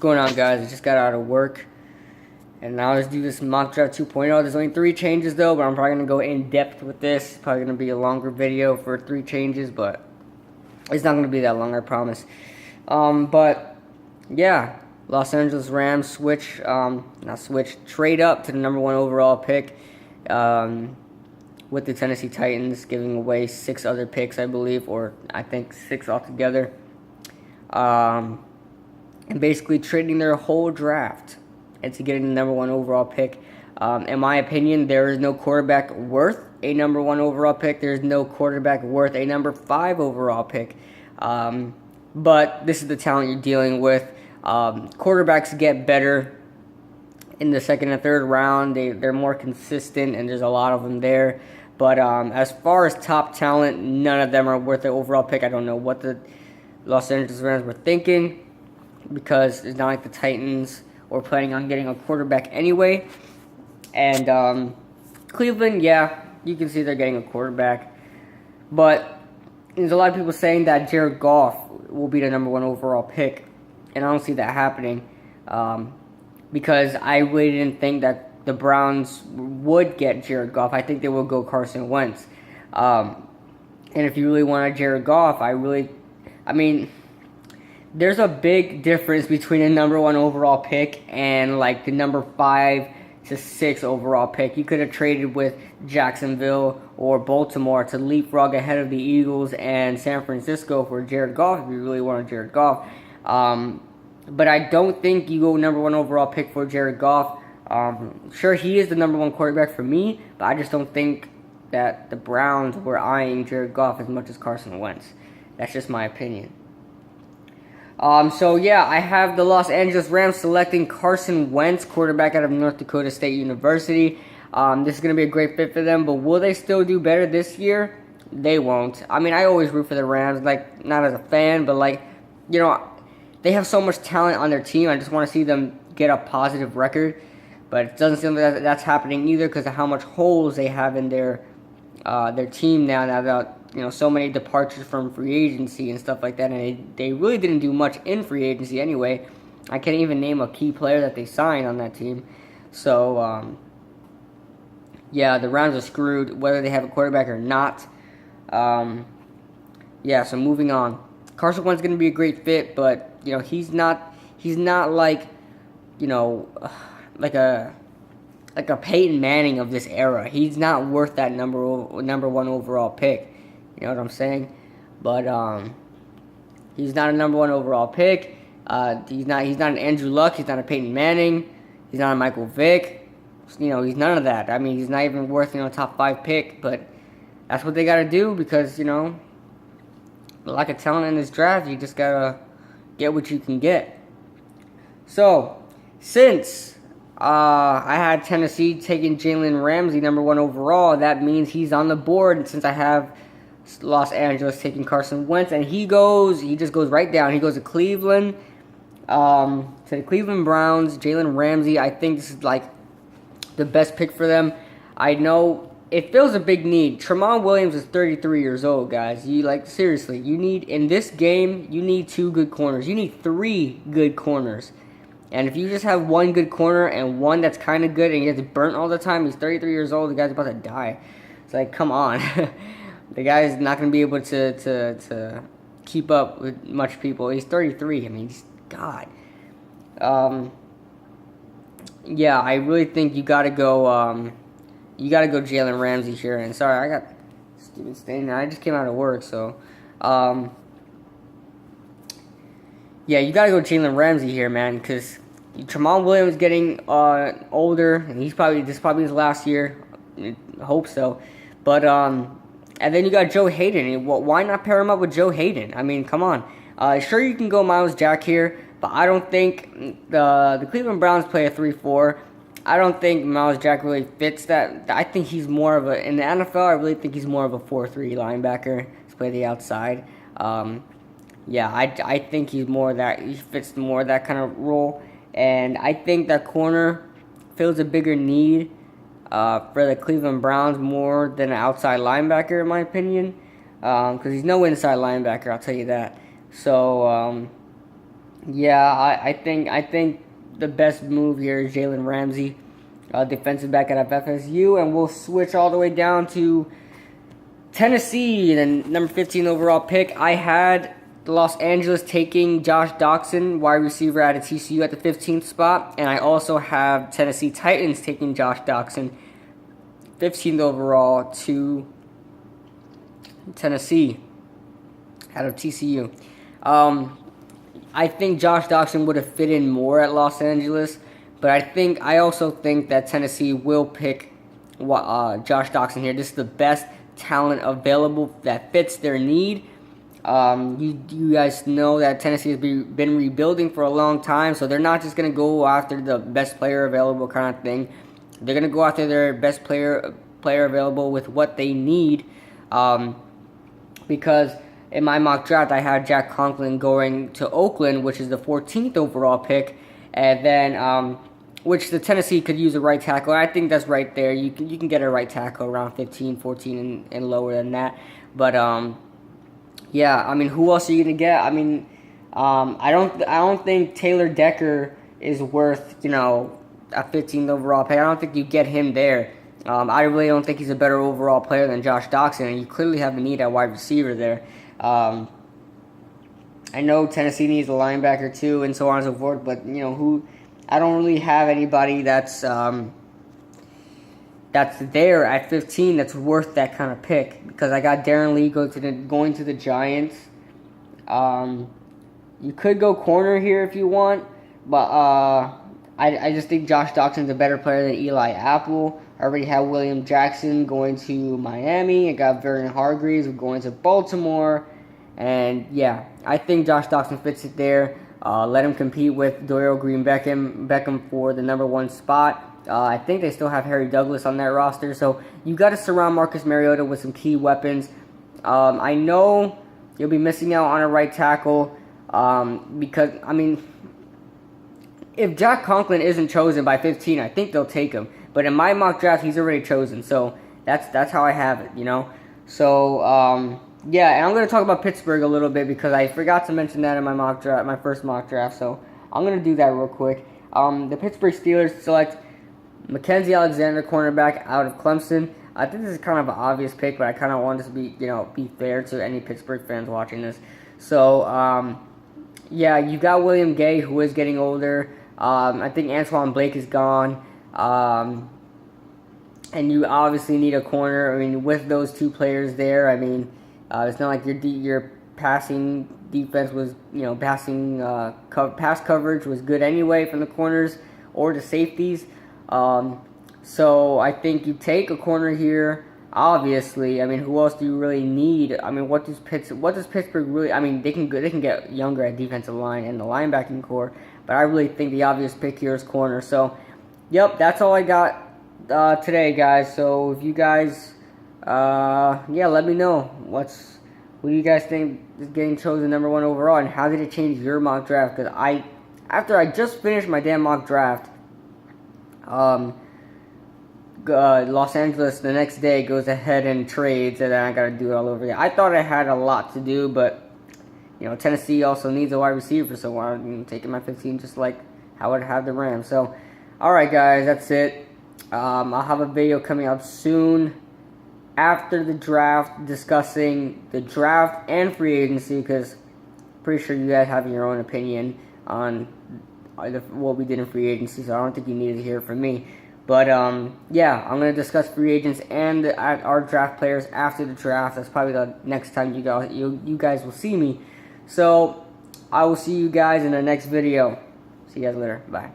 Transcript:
going on, guys? I just got out of work, and now let's do this mock draft 2.0. There's only 3 changes though, but I'm probably gonna go in depth with this. Probably gonna be a longer video for 3 changes, but it's not gonna be that long, I promise. But yeah, Los Angeles Rams trade up to the #1 overall pick with the Tennessee Titans, giving away 6 other picks, I believe, or I think 6 altogether. And basically trading their whole draft into getting the #1 overall pick. In my opinion, there is no quarterback worth a #1 overall pick. There's no quarterback worth a #5 overall pick. But this is the talent you're dealing with. Quarterbacks get better in the 2nd and 3rd round. They're more consistent, and there's a lot of them there. But as far as top talent, none of them are worth the overall pick. I don't know what the Los Angeles Rams were thinking, because it's not like the Titans were planning on getting a quarterback anyway. And Cleveland, yeah, you can see they're getting a quarterback. But there's a lot of people saying that Jared Goff will be the #1 overall pick. And I don't see that happening, because I really didn't think that the Browns would get Jared Goff. I think they will go Carson Wentz. And if you really wanted Jared Goff, I mean, there's a big difference between a #1 overall pick and like the #5 to 6 overall pick. You could have traded with Jacksonville or Baltimore to leapfrog ahead of the Eagles and San Francisco for Jared Goff if you really wanted Jared Goff. But I don't think you go #1 overall pick for Jared Goff. Sure, he is the #1 quarterback for me, but I just don't think that the Browns were eyeing Jared Goff as much as Carson Wentz. That's just my opinion. So yeah, I have the Los Angeles Rams selecting Carson Wentz, quarterback out of North Dakota State University. This is going to be a great fit for them, but will they still do better this year? They won't. I mean, I always root for the Rams, like, not as a fan, but like, you know, they have so much talent on their team. I just want to see them get a positive record, but it doesn't seem like that's happening either because of how much holes they have in their team now that, you know, so many departures from free agency and stuff like that, and they really didn't do much in free agency anyway. I can't even name a key player that they signed on that team. So, yeah, the Rams are screwed whether they have a quarterback or not. Yeah, so moving on. Carson Wentz is going to be a great fit, but, you know, he's not like, you know, like a Peyton Manning of this era. He's not worth that #1 overall pick. You know what I'm saying? But he's not a #1 overall pick. He's not an Andrew Luck. He's not a Peyton Manning. He's not a Michael Vick. You know, he's none of that. I mean, he's not even worth, you know, a top 5 pick. But that's what they got to do because, you know, lack of talent in this draft, you just gotta get what you can get. So, since I had Tennessee taking Jalen Ramsey #1 overall, that means he's on the board. And since I have Los Angeles taking Carson Wentz, and he just goes right down. He goes to Cleveland, to the Cleveland Browns. Jalen Ramsey, I think this is like the best pick for them. I know it fills a big need. Tramon Williams is 33 years old, guys. Seriously, you need, in this game, you need 2 good corners. You need 3 good corners. And if you just have 1 good corner and 1 that's kind of good and he gets burnt all the time, he's 33 years old, the guy's about to die. It's like, come on. The guy's not going to be able to keep up with much people. He's 33. I mean, God. Yeah, I really think you got to go Jalen Ramsey here. And sorry, I got stupid stain. I just came out of work, so yeah, you got to go Jalen Ramsey here, man, because Tramon Williams getting older, and this is probably his last year. I hope so. But and then you got Joe Hayden. Why not pair him up with Joe Hayden? I mean, come on. Sure, you can go Miles Jack here, but I don't think the Cleveland Browns play a 3-4. I don't think Miles Jack really fits that. I think he's more of in the NFL, I really think he's more of a 4-3 linebacker to play the outside. Yeah, I think he fits more of that kind of role. And I think that corner fills a bigger need for the Cleveland Browns more than an outside linebacker, in my opinion. Because he's no inside linebacker, I'll tell you that. So, Yeah, I think the best move here is Jalen Ramsey, defensive back out of FSU, and we'll switch all the way down to Tennessee, and number 15 overall pick. I had Los Angeles taking Josh Doctson, wide receiver out of TCU, at the 15th spot, and I also have Tennessee Titans taking Josh Doctson, 15th overall, to Tennessee out of TCU. I think Josh Doctson would have fit in more at Los Angeles, but I also think that Tennessee will pick Josh Doctson here. This is the best talent available that fits their need. You guys know that Tennessee has been rebuilding for a long time, so they're not just going to go after the best player available kind of thing. They're going to go after their best player available with what they need, because in my mock draft, I had Jack Conklin going to Oakland, which is the 14th overall pick, and then which the Tennessee could use a right tackle. I think that's right there. You can get a right tackle around 15, 14, and lower than that. But yeah, I mean, who else are you gonna get? I mean, I don't think Taylor Decker is worth, a 15th overall pick. I don't think you get him there. I really don't think he's a better overall player than Josh Doctson, and you clearly have a need at wide receiver there. I know Tennessee needs a linebacker too, and so on and so forth. But I don't really have anybody that's there at 15 that's worth that kind of pick, because I got Darren Lee going to the Giants. You could go corner here if you want, but I just think Josh Doctson's a better player than Eli Apple. I already have William Jackson going to Miami. I got Vernon Hargreaves going to Baltimore. And yeah, I think Josh Doctson fits it there. Let him compete with Dorial Green-Beckham for the number 1 spot. I think they still have Harry Douglas on that roster. So you got to surround Marcus Mariota with some key weapons. I know you'll be missing out on a right tackle because, I mean, if Jack Conklin isn't chosen by 15, I think they'll take him. But in my mock draft, he's already chosen. So that's how I have it, So, yeah, and I'm going to talk about Pittsburgh a little bit because I forgot to mention that in my first mock draft. So I'm going to do that real quick. The Pittsburgh Steelers select Mackenzie Alexander, cornerback out of Clemson. I think this is kind of an obvious pick, but I kind of wanted to be fair to any Pittsburgh fans watching this. So, yeah, you got William Gay, who is getting older. I think Antoine Blake is gone. And you obviously need a corner. I mean, with those two players there, I mean, it's not like your passing defense was, pass coverage was good anyway from the corners or the safeties. So I think you take a corner here. Obviously, I mean, who else do you really need? I mean, what does Pittsburgh really? I mean, they can get younger at defensive line and the linebacking core, but I really think the obvious pick here is corner. So, yep, that's all I got today, guys. So if you guys, let me know who do you guys think is getting chosen number 1 overall, and how did it change your mock draft? Because after I just finished my damn mock draft, Los Angeles the next day goes ahead and trades, and then I got to do it all over again. I thought I had a lot to do, but Tennessee also needs a wide receiver, so I'm taking my 15 just like how I'd have the Rams. So, all right, guys, that's it. I'll have a video coming up soon after the draft discussing the draft and free agency, because I'm pretty sure you guys have your own opinion on what we did in free agency, so I don't think you need to hear it from me. But, yeah, I'm going to discuss free agents and our draft players after the draft. That's probably the next time you guys will see me. So, I will see you guys in the next video. See you guys later. Bye.